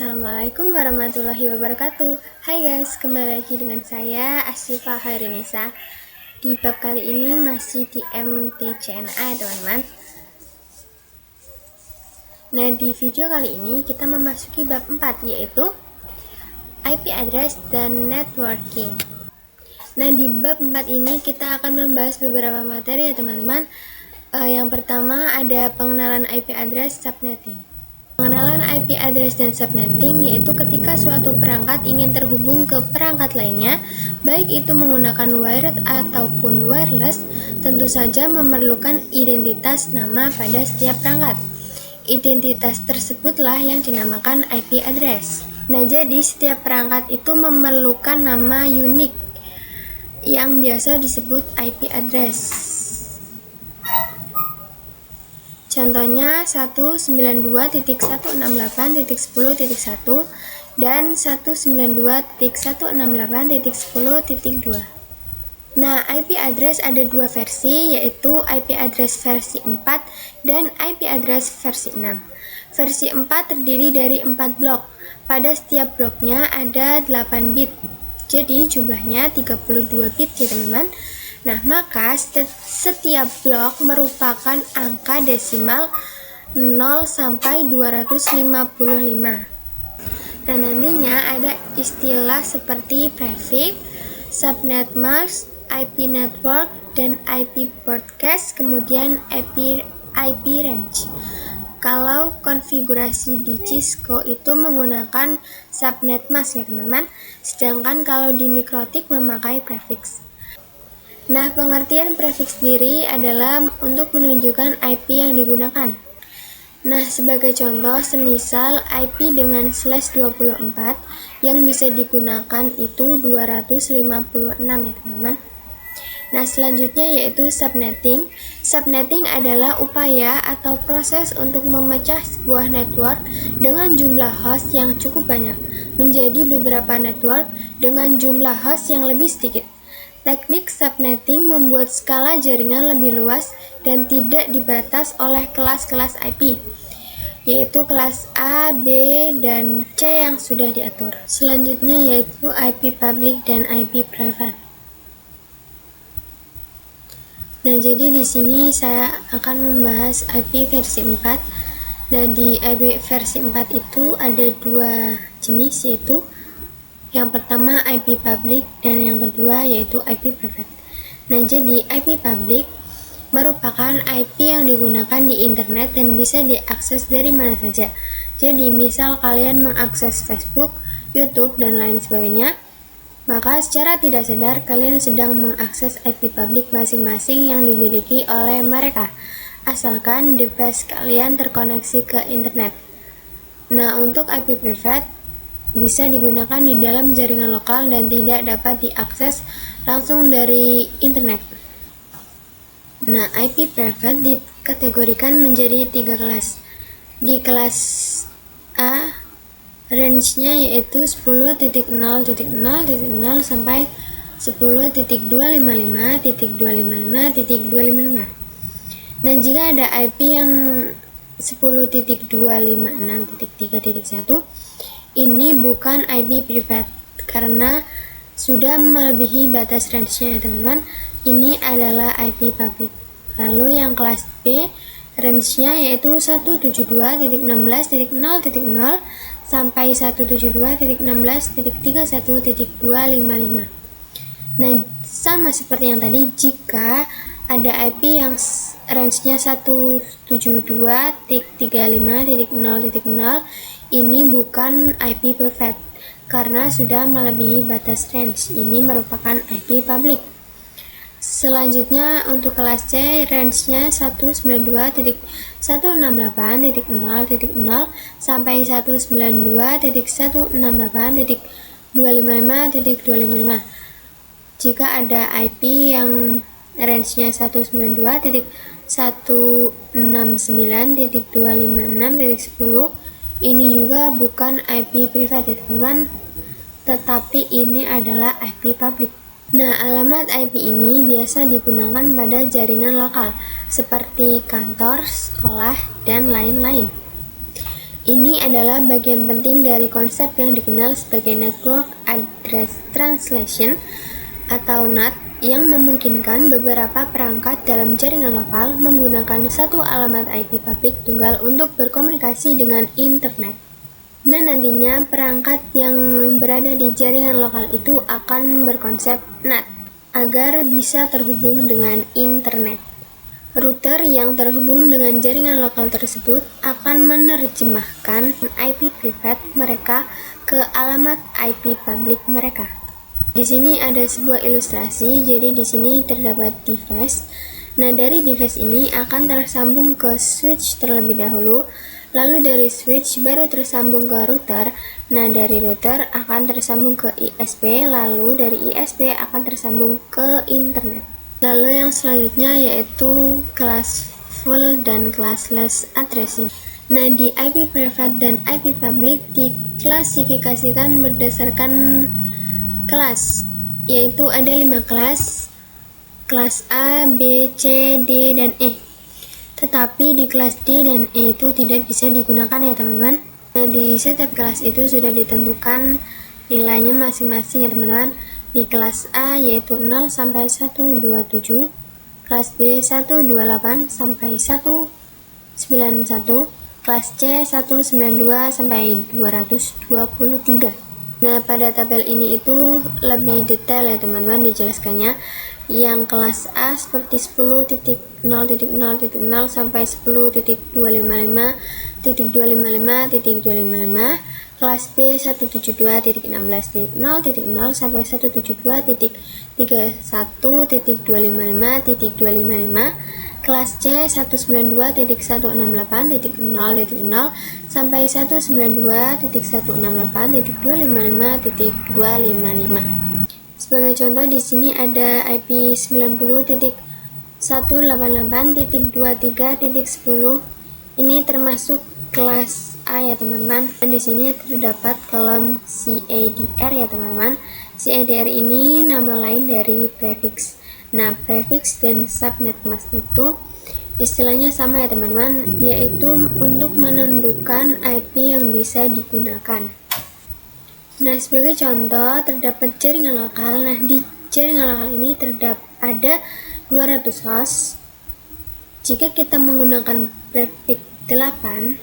Assalamualaikum warahmatullahi wabarakatuh. Hai guys, kembali lagi dengan saya Asyifa Khairinisa. Di bab kali ini masih di MTCNA teman-teman. Nah, di video kali ini kita memasuki bab 4, yaitu IP address dan networking. Nah, di bab 4 ini kita akan membahas beberapa materi ya teman-teman. Yang pertama ada pengenalan IP address subnetting. Pengenalan IP address dan subnetting yaitu ketika suatu perangkat ingin terhubung ke perangkat lainnya, baik itu menggunakan wired ataupun wireless, tentu saja memerlukan identitas nama pada setiap perangkat. Identitas tersebutlah yang dinamakan IP address. Nah, jadi setiap perangkat itu memerlukan nama unik yang biasa disebut IP address. Contohnya 192.168.10.1 dan 192.168.10.2. Nah, IP address ada dua versi, yaitu IP address versi 4 dan IP address versi 6. Versi 4 terdiri dari 4 blok. Pada setiap bloknya ada 8 bit. Jadi jumlahnya 32 bit ya teman-teman. Nah, maka setiap blok merupakan angka desimal 0 sampai 255. Dan nantinya ada istilah seperti prefix, subnet mask, IP network, dan IP broadcast, kemudian IP range. Kalau konfigurasi di Cisco itu menggunakan subnet mask ya teman-teman, sedangkan kalau di Mikrotik memakai prefix. Nah, pengertian prefix sendiri adalah untuk menunjukkan IP yang digunakan. Nah, sebagai contoh, semisal IP dengan /24 yang bisa digunakan itu 256 ya teman-teman. Nah, selanjutnya yaitu subnetting. Subnetting adalah upaya atau proses untuk memecah sebuah network dengan jumlah host yang cukup banyak menjadi beberapa network dengan jumlah host yang lebih sedikit. Teknik subnetting membuat skala jaringan lebih luas dan tidak dibatas oleh kelas-kelas IP, yaitu kelas A, B, dan C yang sudah diatur. Selanjutnya yaitu IP public dan IP private. Nah, jadi di sini saya akan membahas IP versi 4. Nah, di IP versi 4 itu ada dua jenis, yaitu yang pertama IP public dan yang kedua yaitu IP private. Nah, jadi IP public merupakan IP yang digunakan di internet dan bisa diakses dari mana saja. Jadi, misal kalian mengakses Facebook, YouTube, dan lain sebagainya, maka secara tidak sadar kalian sedang mengakses IP public masing-masing yang dimiliki oleh mereka, asalkan device kalian terkoneksi ke internet. Nah, untuk IP private bisa digunakan di dalam jaringan lokal dan tidak dapat diakses langsung dari internet. Nah, IP private dikategorikan menjadi 3 kelas. Di kelas A, range-nya yaitu 10.0.0.0 sampai 10.255.255.255. Nah, jika ada IP yang 10.256.3.1, ini bukan IP private karena sudah melebihi batas range-nya ya teman-teman. Ini adalah IP public. Lalu yang kelas B, range-nya yaitu 172.16.0.0 sampai 172.16.31.255. Nah, sama seperti yang tadi, jika ada IP yang range-nya 172.35.0.0, ini bukan IP private karena sudah melebihi batas range. Ini merupakan IP public. Selanjutnya untuk kelas C, range-nya 192.168.0.0 sampai 192.168.255.255. Jika ada IP yang range-nya 192.169.256.10, ini juga bukan IP private ya teman-teman, tetapi ini adalah IP public. Nah, alamat IP ini biasa digunakan pada jaringan lokal seperti kantor, sekolah, dan lain-lain. Ini adalah bagian penting dari konsep yang dikenal sebagai Network Address Translation atau NAT, yang memungkinkan beberapa perangkat dalam jaringan lokal menggunakan satu alamat IP publik tunggal untuk berkomunikasi dengan internet. Nah, nantinya perangkat yang berada di jaringan lokal itu akan berkonsep NAT agar bisa terhubung dengan internet. Router yang terhubung dengan jaringan lokal tersebut akan menerjemahkan IP privat mereka ke alamat IP publik mereka. Di sini ada sebuah ilustrasi, jadi di sini terdapat device. Nah, dari device ini akan tersambung ke switch terlebih dahulu, lalu dari switch baru tersambung ke router. Nah, dari router akan tersambung ke ISP, lalu dari ISP akan tersambung ke internet. Lalu yang selanjutnya yaitu kelas full dan classless addressing. Nah, di IP private dan IP public diklasifikasikan berdasarkan kelas, yaitu ada 5 kelas A, B, C, D, dan E. Tetapi di kelas D dan E itu tidak bisa digunakan ya teman-teman. Nah, di setiap kelas itu sudah ditentukan nilainya masing-masing ya teman-teman. Di kelas A yaitu 0 sampai 127, kelas B 128 sampai 191, kelas C 192 sampai 223. Nah, pada tabel ini itu lebih detail ya teman-teman dijelaskannya. Yang kelas A seperti 10.0.0.0 sampai 10.255.255.255, kelas B 172.16.0.0 sampai 172.31.255.255, kelas C 192.168.0.0 sampai 192.168.255.255. Sebagai contoh di sini ada IP 90.188.23.10. Ini termasuk kelas A ya teman-teman. Dan di sini terdapat kolom CADR ya teman-teman. CADR ini nama lain dari prefix. Nah, prefix dan subnet mask itu istilahnya sama ya teman-teman, yaitu untuk menentukan IP yang bisa digunakan. Nah, sebagai contoh terdapat jaringan lokal. Nah, di jaringan lokal ini ada 200 host. Jika kita menggunakan prefix 8,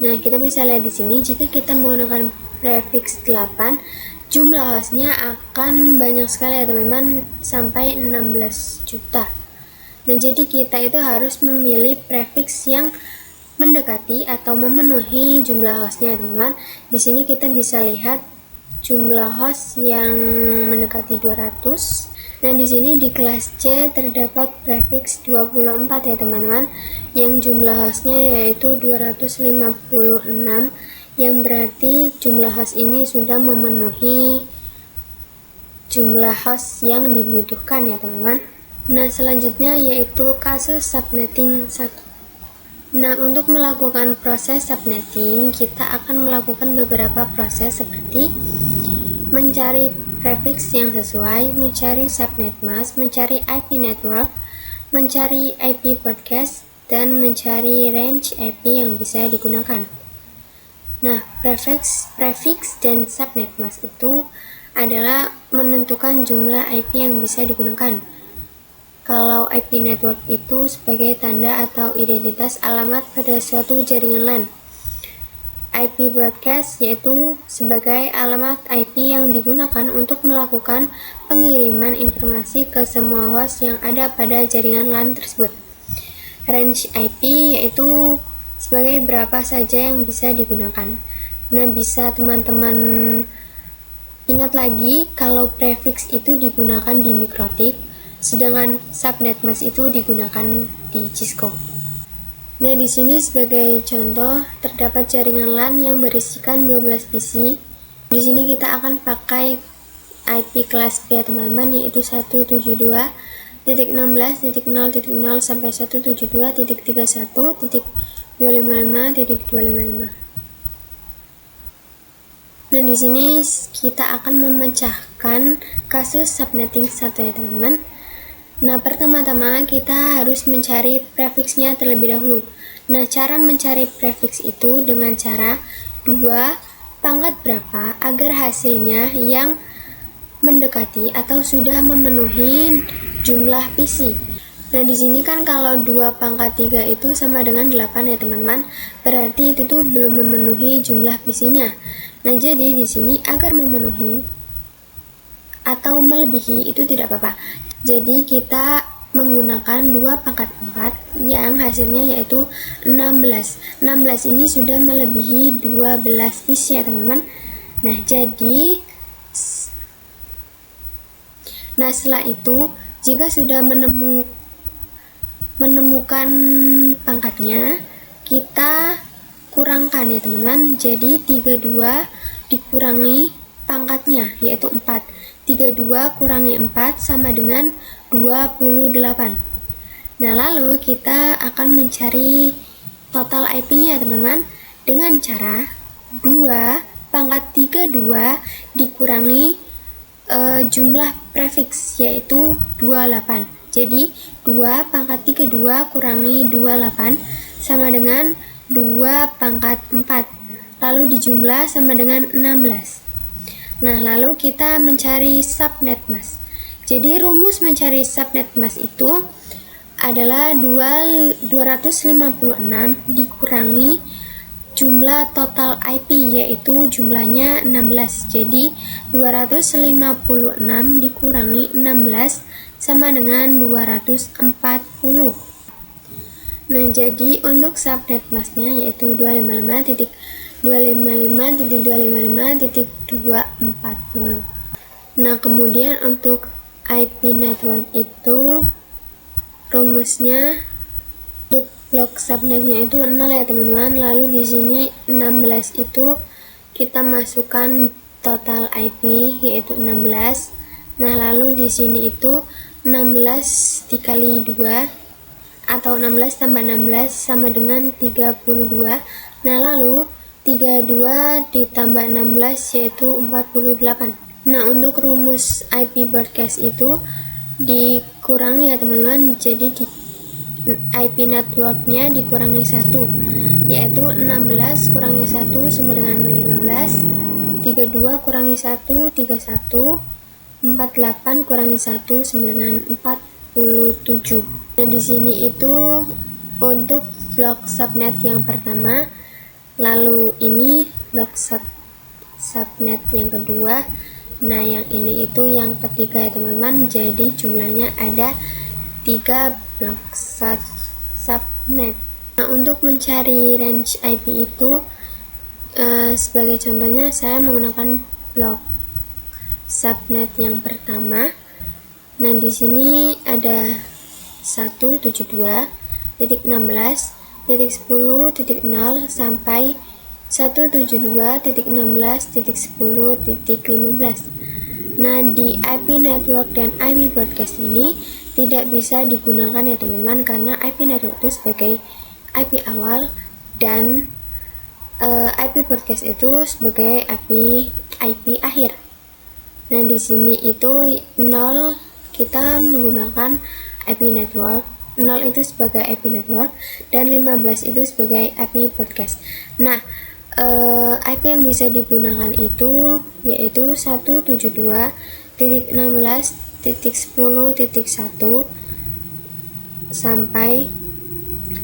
nah kita bisa lihat di sini, jika kita menggunakan prefix 8, jumlah hostnya akan banyak sekali ya teman-teman, sampai 16 juta. Nah, jadi kita itu harus memilih prefix yang mendekati atau memenuhi jumlah hostnya teman-teman. Di sini kita bisa lihat jumlah host yang mendekati 200. Nah, di sini di kelas C terdapat prefix 24 ya teman-teman, yang jumlah hostnya yaitu 256, yang berarti jumlah host ini sudah memenuhi jumlah host yang dibutuhkan ya teman-teman. Nah, selanjutnya yaitu kasus subnetting 1. Nah, untuk melakukan proses subnetting, kita akan melakukan beberapa proses seperti mencari prefix yang sesuai, mencari subnet mask, mencari IP network, mencari IP broadcast, dan mencari range IP yang bisa digunakan. Nah, prefix dan subnet mask itu adalah menentukan jumlah IP yang bisa digunakan. Kalau IP network itu sebagai tanda atau identitas alamat pada suatu jaringan LAN. IP broadcast yaitu sebagai alamat IP yang digunakan untuk melakukan pengiriman informasi ke semua host yang ada pada jaringan LAN tersebut. Range IP yaitu sebagai berapa saja yang bisa digunakan. Nah, bisa teman-teman ingat lagi kalau prefix itu digunakan di MikroTik, sedangkan subnet mask itu digunakan di Cisco. Nah, di sini sebagai contoh terdapat jaringan LAN yang berisikan 12 PC. Di sini kita akan pakai IP kelas B teman-teman, yaitu 172.16.0.0 sampai 172.31.255.255. Nah, di sini kita akan memecahkan kasus subnetting 1 ya teman-teman. Nah, pertama-tama kita harus mencari prefixnya terlebih dahulu. Nah, cara mencari prefiks itu dengan cara 2 pangkat berapa agar hasilnya yang mendekati atau sudah memenuhi jumlah PC. Nah, di sini kan kalau 2 pangkat 3 itu sama dengan 8 ya teman-teman. Berarti itu tuh belum memenuhi jumlah PC-nya. Nah, jadi di sini agar memenuhi atau melebihi itu tidak apa-apa. Jadi kita menggunakan 2 pangkat 4 yang hasilnya yaitu 16. 16 ini sudah melebihi 12 PC ya teman-teman. Nah, setelah itu jika sudah menemukan pangkatnya, kita kurangkan ya teman-teman. Jadi 32 dikurangi pangkatnya yaitu 4. 32 kurangi 4 sama dengan 28. Nah, lalu kita akan mencari total IP-nya teman-teman dengan cara 2 pangkat 32 dikurangi jumlah prefiks yaitu 28. Jadi 2 pangkat 32 kurangi 28 sama dengan 2 pangkat 4. Lalu dijumlah sama dengan 16. Nah, lalu kita mencari subnet mask. Jadi rumus mencari subnet mask itu adalah 256 dikurangi jumlah total IP yaitu jumlahnya 16. Jadi 256 dikurangi 16 sama dengan 240. Nah, jadi untuk subnet masknya yaitu 255.255.240. Nah, kemudian untuk IP network itu rumusnya untuk blok subnetnya itu 0 ya teman-teman. Lalu di sini 16 itu kita masukkan total IP yaitu 16. Nah, lalu di sini itu 16 dikali 2 atau 16 tambah 16 sama dengan 32. Nah, lalu 32 ditambah 16 yaitu 48. Nah, untuk rumus IP broadcast itu dikurangi ya teman-teman. Jadi IP networknya dikurangi 1 yaitu 16 kurangi 1 sama dengan 15. 32 kurangi 1 31. 48 kurangi 1 sama dengan 47. Nah, di sini itu untuk blok subnet yang pertama. Lalu ini blok subnet yang kedua. Nah, yang ini itu yang ketiga ya teman-teman. Jadi jumlahnya ada 3 blok subnet. Nah, untuk mencari range IP itu sebagai contohnya saya menggunakan blok subnet yang pertama. Nah, di sini ada 172.16.10.0 sampai 172.16.10.15. Nah, di IP network dan IP broadcast ini tidak bisa digunakan ya teman-teman, karena IP network itu sebagai IP awal dan IP broadcast itu sebagai IP akhir. Nah, di sini itu 0 kita menggunakan IP network, 0 itu sebagai IP network dan 15 itu sebagai IP broadcast. Nah, IP yang bisa digunakan itu yaitu 172.16.10.1 sampai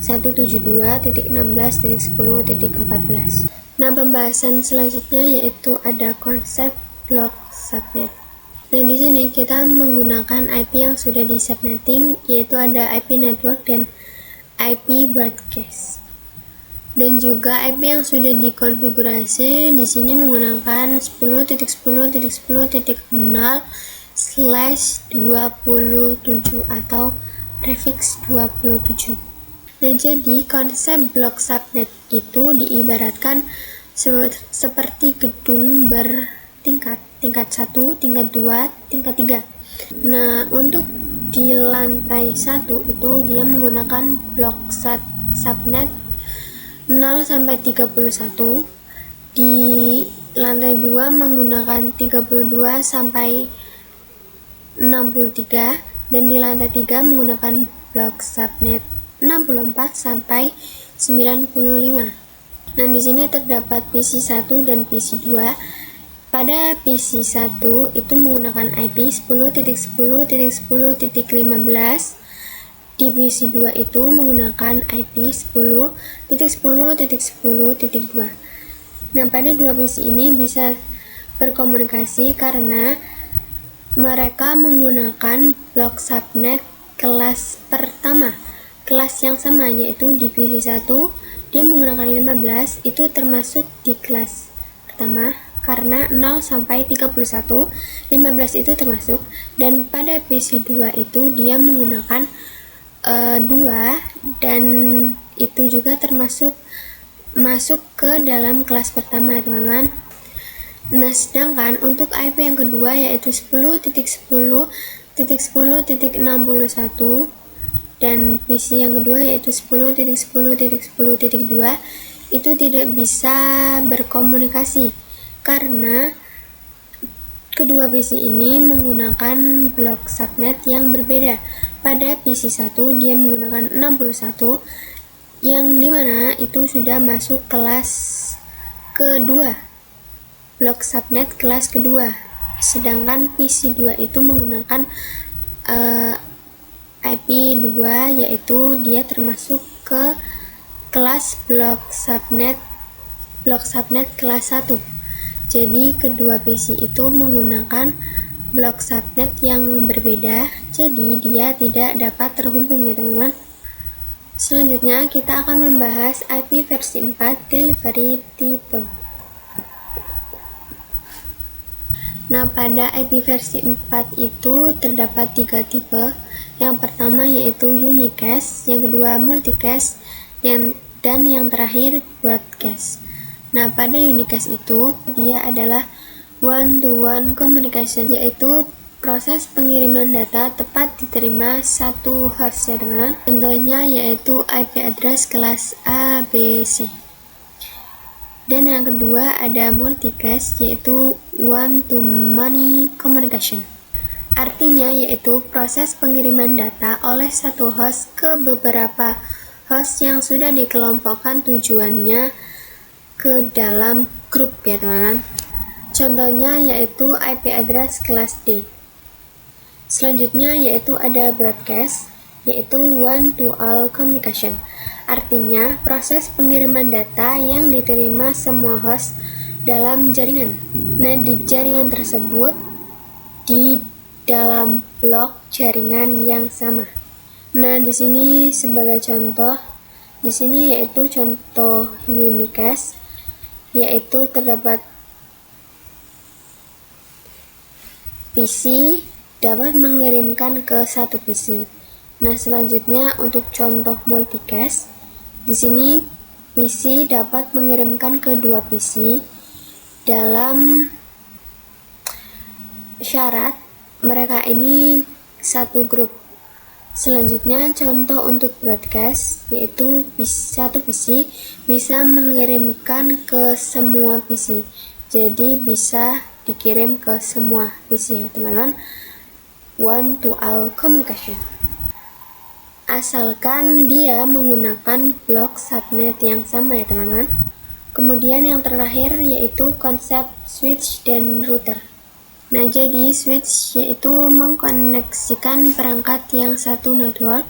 172.16.10.14. Nah, pembahasan selanjutnya yaitu ada konsep blok subnet. Nah, di sini kita menggunakan IP yang sudah di subnetting, yaitu ada IP network dan IP broadcast. Dan juga IP yang sudah dikonfigurasi di sini menggunakan 10.10.10/27 atau prefiks 27. Nah, jadi konsep blok subnet itu diibaratkan seperti gedung bertingkat, tingkat 1, tingkat 2, tingkat 3. Nah, untuk di lantai 1 itu dia menggunakan blok subnet 0 sampai 31. Di lantai 2 menggunakan 32 sampai 63 dan di lantai 3 menggunakan blok subnet 64 sampai 95. Nah, di sini terdapat PC1 dan PC2. Pada PC1 itu menggunakan IP 10.10.10.15. Di PC2 itu menggunakan IP 10.10.10.2. Nah, pada dua PC ini bisa berkomunikasi karena mereka menggunakan blok subnet kelas pertama, kelas yang sama, yaitu di PC1 dia menggunakan 15, itu termasuk di kelas pertama karena 0 sampai 31, 15 itu termasuk. Dan pada PC2 itu dia menggunakan 2 dan itu juga termasuk masuk ke dalam kelas pertama, teman-teman. Nah, sedangkan untuk IP yang kedua yaitu 10.10.10.61 dan PC yang kedua yaitu 10.10.10.2 itu tidak bisa berkomunikasi karena kedua PC ini menggunakan blok subnet yang berbeda. Pada PC1 dia menggunakan 61 yang dimana itu sudah masuk kelas kedua, blok subnet kelas kedua, sedangkan PC2 itu menggunakan IP 2 yaitu dia termasuk ke kelas blok subnet kelas 1. Jadi kedua PC itu menggunakan blok subnet yang berbeda, jadi dia tidak dapat terhubung ya teman-teman. Selanjutnya kita akan membahas IP versi 4 delivery type. Nah, pada IP versi 4 itu terdapat 3 tipe. Yang pertama yaitu unicast, yang kedua multicast, dan yang terakhir broadcast. Nah, pada unicast itu dia adalah one-to-one communication, yaitu proses pengiriman data tepat diterima satu host ya teman-teman. Contohnya yaitu IP address kelas A, B, C. Dan yang kedua ada multicast, yaitu one-to-many communication. Artinya yaitu proses pengiriman data oleh satu host ke beberapa host yang sudah dikelompokkan tujuannya ke dalam grup ya teman-teman. Contohnya yaitu IP address kelas D. Selanjutnya yaitu ada broadcast, yaitu one-to-all communication. Artinya proses pengiriman data yang diterima semua host dalam jaringan. Nah, di jaringan tersebut di dalam blok jaringan yang sama. Nah, di sini sebagai contoh, di sini yaitu contoh unicast, yaitu terdapat PC dapat mengirimkan ke satu PC. Nah, selanjutnya untuk contoh multicast, di sini PC dapat mengirimkan ke dua PC dalam syarat mereka ini satu grup. Selanjutnya contoh untuk broadcast, yaitu satu PC bisa mengirimkan ke semua PC, jadi bisa dikirim ke semua PC ya teman-teman. One to all communication, asalkan dia menggunakan blok subnet yang sama ya teman-teman. Kemudian yang terakhir yaitu konsep switch dan router. Nah, jadi switch yaitu mengkoneksikan perangkat yang satu network,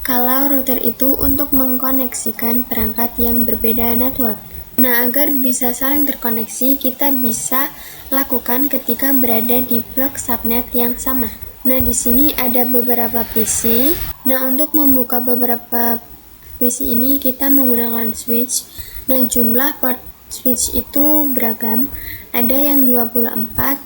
kalau router itu untuk mengkoneksikan perangkat yang berbeda network. Nah, agar bisa saling terkoneksi, kita bisa lakukan ketika berada di blok subnet yang sama. Nah, di sini ada beberapa PC. Nah, untuk membuka beberapa PC ini kita menggunakan switch. Nah, jumlah port switch itu beragam. Ada yang 24,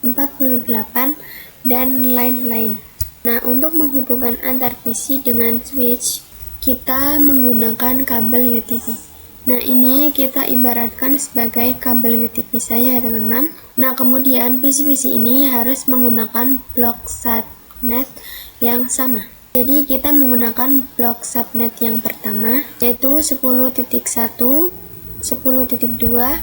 48, dan lain-lain. Nah, untuk menghubungkan antar PC dengan switch, kita menggunakan kabel UTP. Nah, ini kita ibaratkan sebagai kabel UTP saja, teman-teman. Nah, kemudian PC-PC ini harus menggunakan blok subnet yang sama. Jadi, kita menggunakan blok subnet yang pertama, yaitu 10.1, 10.2, 10.3,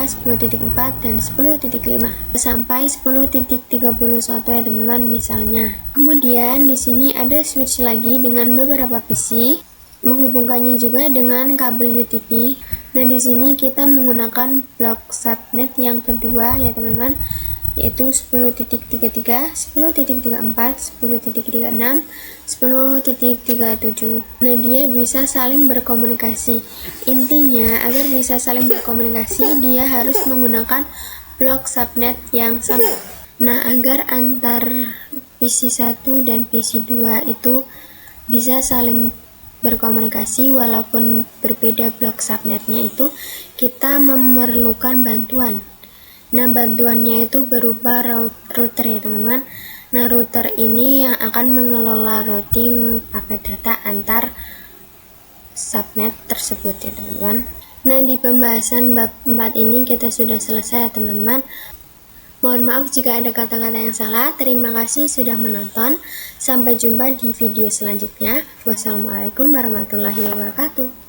10.4, dan 10.5 sampai 10.31 ya teman-teman misalnya. Kemudian di sini ada switch lagi dengan beberapa PC. menghubungkannya juga dengan kabel UTP. Nah, di sini kita menggunakan blok subnet yang kedua ya teman-teman, yaitu 10.33, 10.34, 10.36, 10.37. Nah, dia bisa saling berkomunikasi. Intinya, agar bisa saling berkomunikasi, dia harus menggunakan blok subnet yang sama. Nah, agar antar PC1 dan PC2 itu bisa saling berkomunikasi walaupun berbeda blok subnetnya, itu kita memerlukan bantuan. Nah, bantuannya itu berupa router ya teman-teman. Nah, router ini yang akan mengelola routing paket data antar subnet tersebut ya teman-teman. Nah, di pembahasan bab 4 ini kita sudah selesai ya teman-teman. Mohon maaf jika ada kata-kata yang salah. Terima kasih sudah menonton. Sampai jumpa di video selanjutnya. Wassalamualaikum warahmatullahi wabarakatuh.